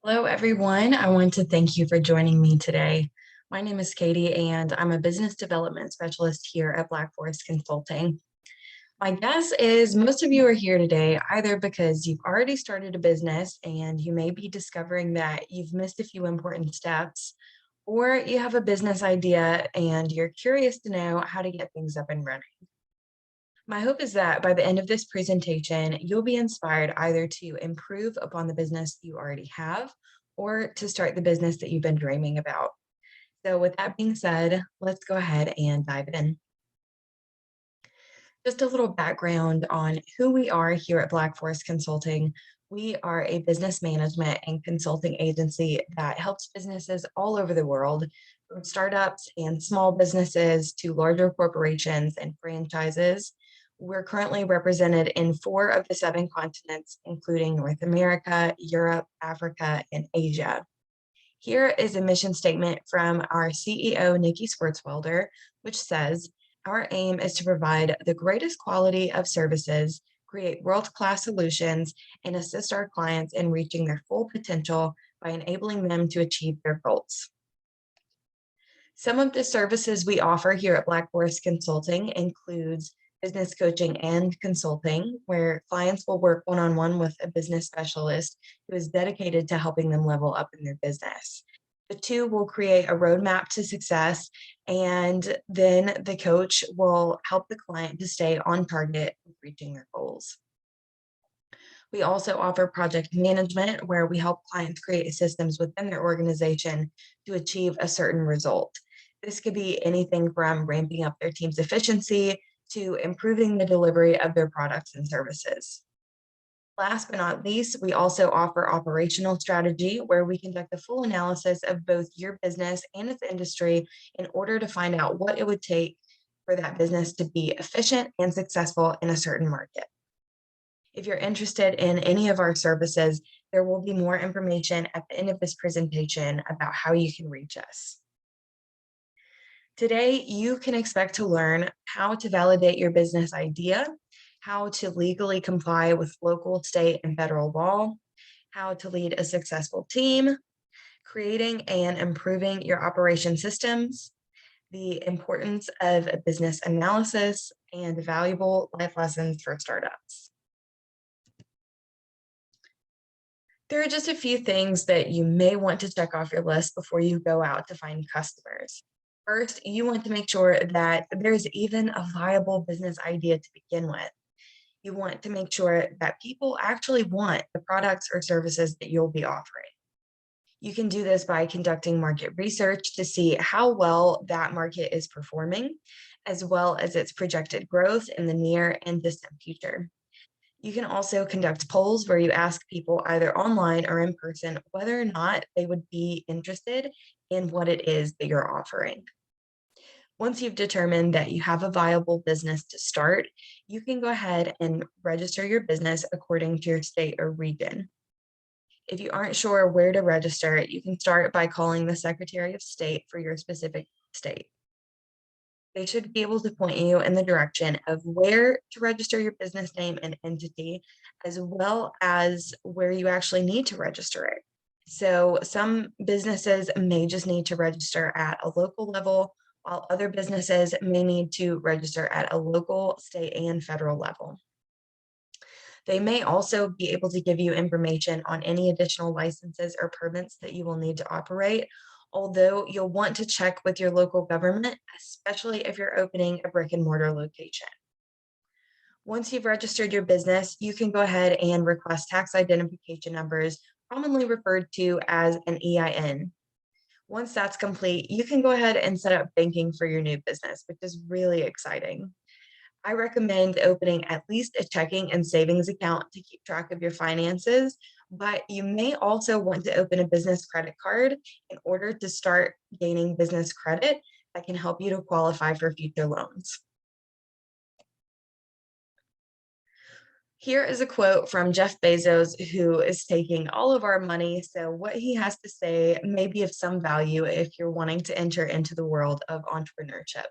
Hello, everyone. I want to thank you for joining me today. My name is Katie, and I'm a business development specialist here at Black Forest Consulting. My guess is most of you are here today either because you've already started a business and you may be discovering that you've missed a few important steps, or you have a business idea and you're curious to know how to get things up and running. My hope is that by the end of this presentation, you'll be inspired either to improve upon the business you already have or to start the business that you've been dreaming about. So with that being said, let's go ahead and dive in. Just a little background on who we are here at Black Forest Consulting. We are a business management and consulting agency that helps businesses all over the world, from startups and small businesses to larger corporations and franchises. We're currently represented in 4 of the 7 continents, including North America, Europe, Africa, and Asia. Here is a mission statement from our CEO, Nikki Swartzwelder, which says, our aim is to provide the greatest quality of services, create world-class solutions, and assist our clients in reaching their full potential by enabling them to achieve their goals. Some of the services we offer here at Black Forest Consulting includes business coaching and consulting, where clients will work one-on-one with a business specialist who is dedicated to helping them level up in their business. The two will create a roadmap to success, and then the coach will help the client to stay on target with reaching their goals. We also offer project management, where we help clients create systems within their organization to achieve a certain result. This could be anything from ramping up their team's efficiency to improving the delivery of their products and services. Last but not least, we also offer operational strategy, where we conduct a full analysis of both your business and its industry in order to find out what it would take for that business to be efficient and successful in a certain market. If you're interested in any of our services, there will be more information at the end of this presentation about how you can reach us. Today, you can expect to learn how to validate your business idea, how to legally comply with local, state, and federal law, how to lead a successful team, creating and improving your operation systems, the importance of a business analysis, and valuable life lessons for startups. There are just a few things that you may want to check off your list before you go out to find customers. First, you want to make sure that there's even a viable business idea to begin with. You want to make sure that people actually want the products or services that you'll be offering. You can do this by conducting market research to see how well that market is performing, as well as its projected growth in the near and distant future. You can also conduct polls where you ask people either online or in person whether or not they would be interested in what it is that you're offering. Once you've determined that you have a viable business to start, you can go ahead and register your business according to your state or region. If you aren't sure where to register, you can start by calling the Secretary of State for your specific state. They should be able to point you in the direction of where to register your business name and entity, as well as where you actually need to register it. So some businesses may just need to register at a local level, while other businesses may need to register at a local, state, and federal level. They may also be able to give you information on any additional licenses or permits that you will need to operate, although you'll want to check with your local government, especially if you're opening a brick and mortar location. Once you've registered your business, you can go ahead and request tax identification numbers, commonly referred to as an EIN. Once that's complete, you can go ahead and set up banking for your new business, which is really exciting. I recommend opening at least a checking and savings account to keep track of your finances, but you may also want to open a business credit card in order to start gaining business credit that can help you to qualify for future loans. Here is a quote from Jeff Bezos, who is taking all of our money. So what he has to say may be of some value if you're wanting to enter into the world of entrepreneurship.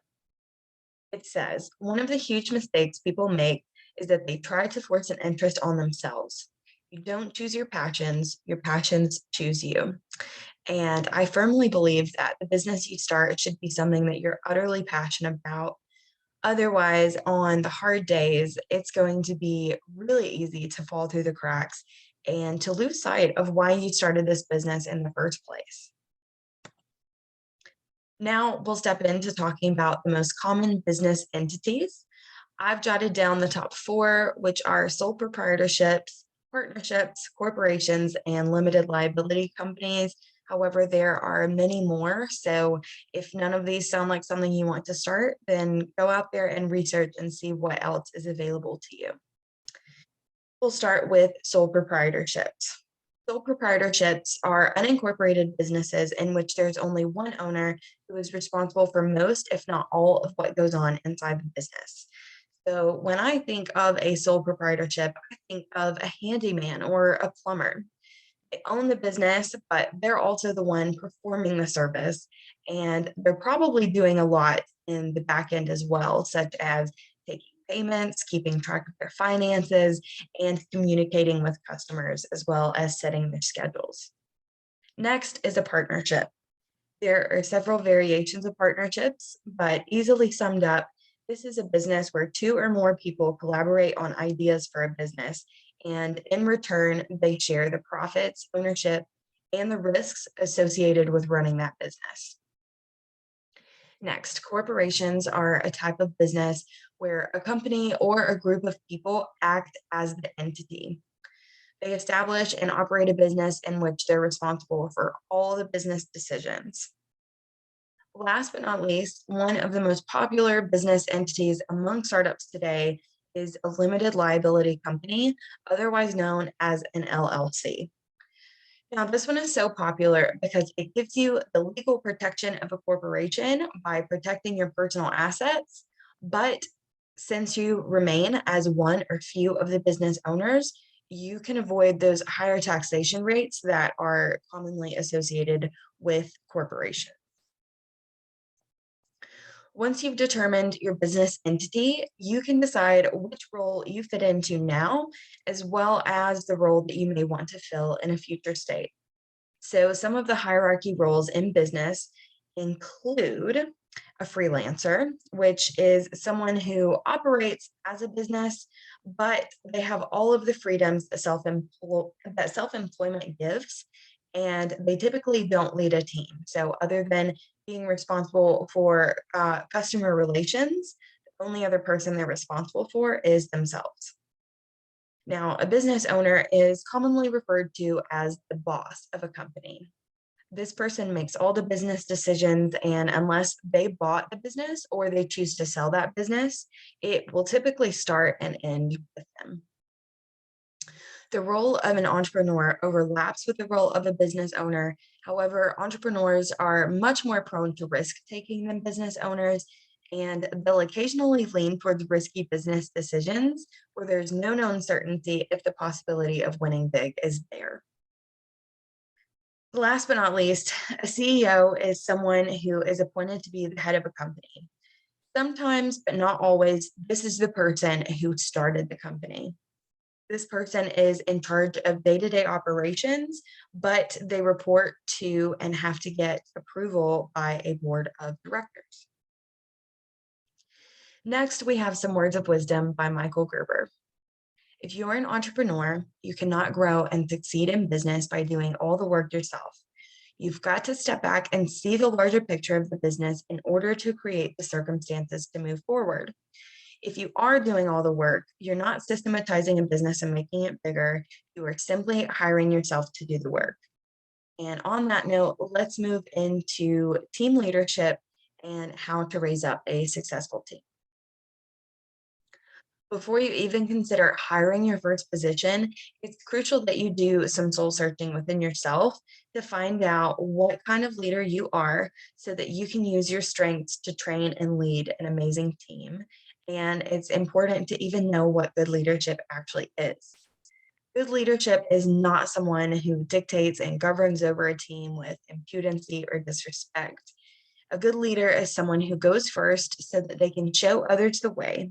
It says, one of the huge mistakes people make is that they try to force an interest on themselves. You don't choose your passions choose you. And I firmly believe that the business you start should be something that you're utterly passionate about. Otherwise, on the hard days, it's going to be really easy to fall through the cracks and to lose sight of why you started this business in the first place. Now we'll step into talking about the most common business entities. I've jotted down the top four, which are sole proprietorships, partnerships, corporations, and limited liability companies. However, there are many more. So if none of these sound like something you want to start, then go out there and research and see what else is available to you. We'll start with sole proprietorships. Sole proprietorships are unincorporated businesses in which there's only one owner who is responsible for most, if not all, of what goes on inside the business. So when I think of a sole proprietorship, I think of a handyman or a plumber. They own the business, but they're also the one performing the service. And they're probably doing a lot in the back end as well, such as taking payments, keeping track of their finances, and communicating with customers, as well as setting their schedules. Next is a partnership. There are several variations of partnerships, but easily summed up, this is a business where two or more people collaborate on ideas for a business, and in return, they share the profits, ownership, and the risks associated with running that business. Next, corporations are a type of business where a company or a group of people act as the entity. They establish and operate a business in which they're responsible for all the business decisions. Last but not least, one of the most popular business entities among startups today is a limited liability company, otherwise known as an LLC. Now, this one is so popular because it gives you the legal protection of a corporation by protecting your personal assets. But since you remain as one or few of the business owners, you can avoid those higher taxation rates that are commonly associated with corporations. Once you've determined your business entity, you can decide which role you fit into now, as well as the role that you may want to fill in a future state. So, some of the hierarchy roles in business include a freelancer, which is someone who operates as a business, but they have all of the freedoms that self-employment gives, and they typically don't lead a team. So, other than being responsible for customer relations, the only other person they're responsible for is themselves. Now, a business owner is commonly referred to as the boss of a company. This person makes all the business decisions, and unless they bought the business or they choose to sell that business, it will typically start and end with them. The role of an entrepreneur overlaps with the role of a business owner. However, entrepreneurs are much more prone to risk taking than business owners, and they'll occasionally lean towards risky business decisions where there's no known certainty if the possibility of winning big is there. Last but not least, a CEO is someone who is appointed to be the head of a company. Sometimes, but not always, this is the person who started the company. This person is in charge of day-to-day operations, but they report to and have to get approval by a board of directors. Next, we have some words of wisdom by Michael Gerber. If you're an entrepreneur, you cannot grow and succeed in business by doing all the work yourself. You've got to step back and see the larger picture of the business in order to create the circumstances to move forward. If you are doing all the work, you're not systematizing a business and making it bigger. You are simply hiring yourself to do the work. And on that note, let's move into team leadership and how to raise up a successful team. Before you even consider hiring your first position, it's crucial that you do some soul searching within yourself to find out what kind of leader you are so that you can use your strengths to train and lead an amazing team. And it's important to even know what good leadership actually is. Good leadership is not someone who dictates and governs over a team with impudency or disrespect. A good leader is someone who goes first so that they can show others the way.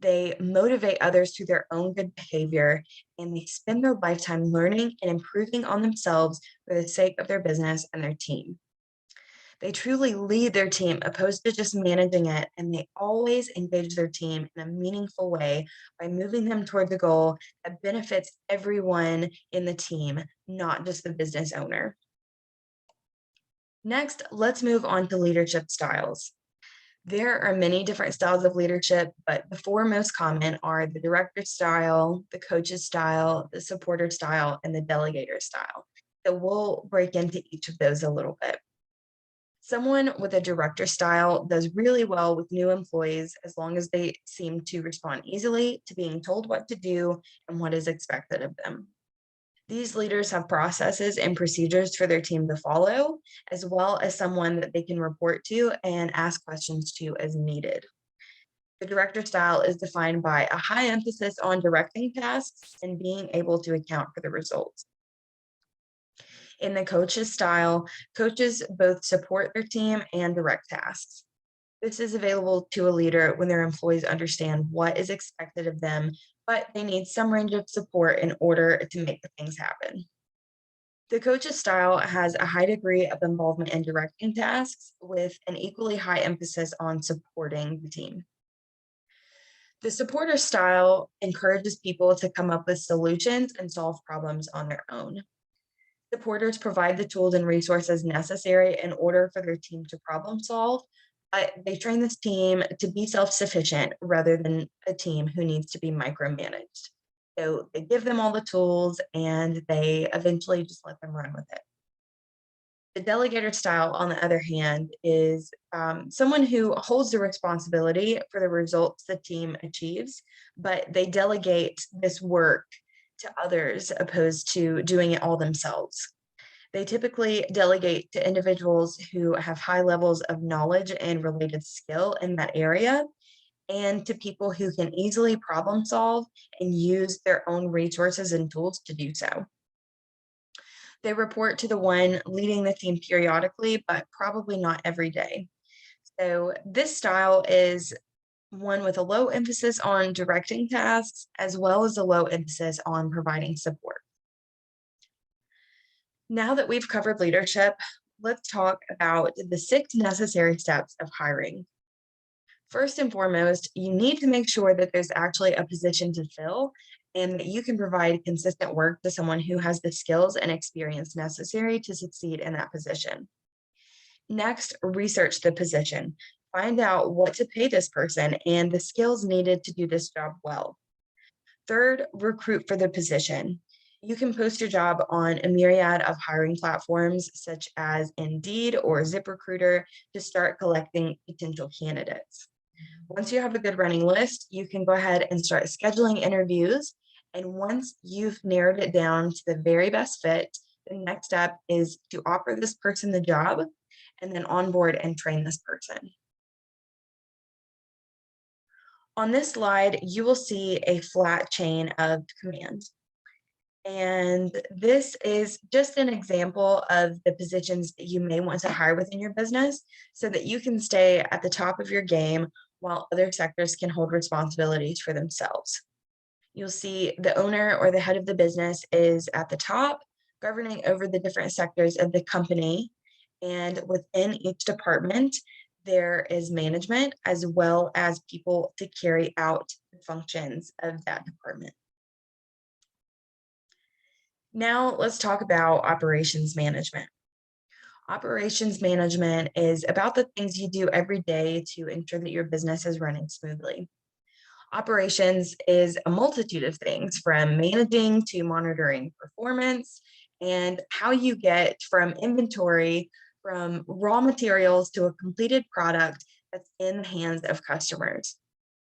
They motivate others through their own good behavior, and they spend their lifetime learning and improving on themselves for the sake of their business and their team. They truly lead their team opposed to just managing it, and they always engage their team in a meaningful way by moving them toward the goal that benefits everyone in the team, not just the business owner. Next, let's move on to leadership styles. There are many different styles of leadership, but the four most common are the director style, the coach's style, the supporter style, and the delegator style. So we'll break into each of those a little bit. Someone with a director style does really well with new employees as long as they seem to respond easily to being told what to do and what is expected of them. These leaders have processes and procedures for their team to follow, as well as someone that they can report to and ask questions to as needed. The director style is defined by a high emphasis on directing tasks and being able to account for the results. In the coach's style, coaches both support their team and direct tasks. This is available to a leader when their employees understand what is expected of them, but they need some range of support in order to make the things happen. The coach's style has a high degree of involvement in directing tasks with an equally high emphasis on supporting the team. The supporter style encourages people to come up with solutions and solve problems on their own. Supporters provide the tools and resources necessary in order for their team to problem solve, but they train this team to be self-sufficient rather than a team who needs to be micromanaged. So they give them all the tools and they eventually just let them run with it. The delegator style, on the other hand, is someone who holds the responsibility for the results the team achieves, but they delegate this work to others opposed to doing it all themselves. They typically delegate to individuals who have high levels of knowledge and related skill in that area, and to people who can easily problem solve and use their own resources and tools to do so. They report to the one leading the team periodically, but probably not every day. So, this style is one with a low emphasis on directing tasks, as well as a low emphasis on providing support. Now that we've covered leadership, let's talk about the 6 necessary steps of hiring. First and foremost, you need to make sure that there's actually a position to fill and that you can provide consistent work to someone who has the skills and experience necessary to succeed in that position. Next, research the position. Find out what to pay this person and the skills needed to do this job well. Third, recruit for the position. You can post your job on a myriad of hiring platforms such as Indeed or ZipRecruiter to start collecting potential candidates. Once you have a good running list, you can go ahead and start scheduling interviews. And once you've narrowed it down to the very best fit, the next step is to offer this person the job and then onboard and train this person. On this slide, you will see a flat chain of command. And this is just an example of the positions that you may want to hire within your business so that you can stay at the top of your game while other sectors can hold responsibilities for themselves. You'll see the owner or the head of the business is at the top, governing over the different sectors of the company. And within each department, there is management as well as people to carry out the functions of that department. Now, let's talk about operations management. Operations management is about the things you do every day to ensure that your business is running smoothly. Operations is a multitude of things from managing to monitoring performance and how you get from inventory, from raw materials to a completed product that's in the hands of customers.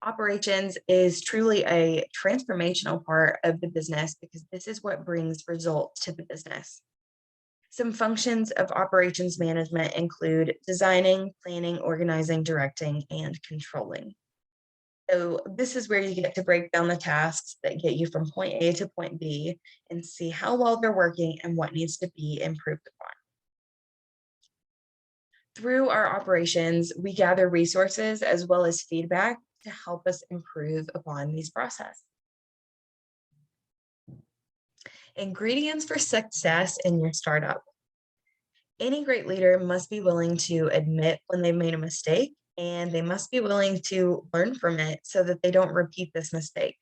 Operations is truly a transformational part of the business because this is what brings results to the business. Some functions of operations management include designing, planning, organizing, directing, and controlling. So this is where you get to break down the tasks that get you from point A to point B and see how well they're working and what needs to be improved upon. Through our operations, we gather resources as well as feedback to help us improve upon these processes. Ingredients for success in your startup. Any great leader must be willing to admit when they've made a mistake, and they must be willing to learn from it so that they don't repeat this mistake.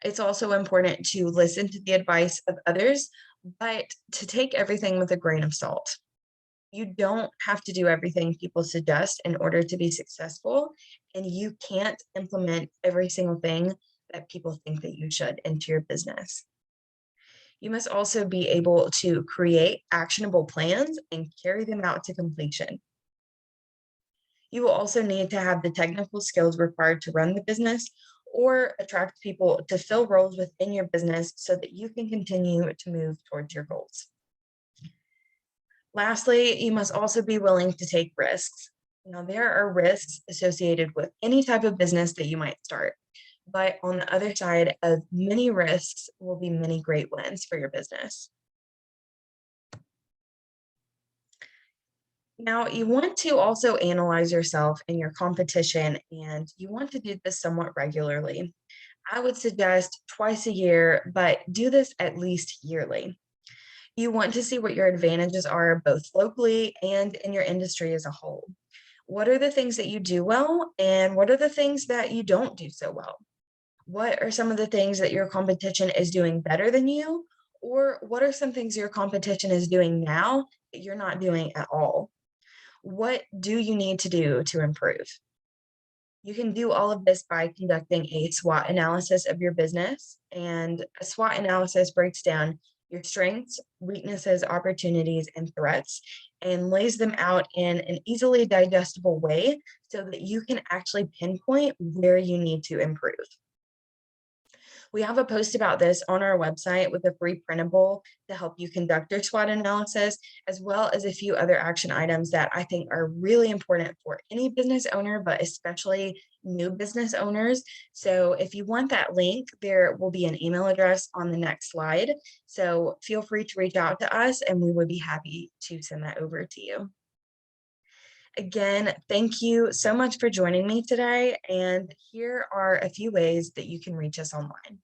It's also important to listen to the advice of others, but to take everything with a grain of salt. You don't have to do everything people suggest in order to be successful, and you can't implement every single thing that people think that you should into your business. You must also be able to create actionable plans and carry them out to completion. You will also need to have the technical skills required to run the business or attract people to fill roles within your business so that you can continue to move towards your goals. Lastly, you must also be willing to take risks. Now, there are risks associated with any type of business that you might start, but on the other side of many risks will be many great wins for your business. Now, you want to also analyze yourself and your competition, and you want to do this somewhat regularly. I would suggest twice a year, but do this at least yearly. You want to see what your advantages are both locally and in your industry as a whole. What are the things that you do well, and what are the things that you don't do so well? What are some of the things that your competition is doing better than you? Or what are some things your competition is doing now that you're not doing at all? What do you need to do to improve? You can do all of this by conducting a SWOT analysis of your business. And a SWOT analysis breaks down your strengths, weaknesses, opportunities, and threats and lays them out in an easily digestible way so that you can actually pinpoint where you need to improve. We have a post about this on our website with a free printable to help you conduct your SWOT analysis, as well as a few other action items that I think are really important for any business owner, but especially new business owners. So if you want that link, there will be an email address on the next slide. So feel free to reach out to us and we would be happy to send that over to you. Again, thank you so much for joining me today. And here are a few ways that you can reach us online.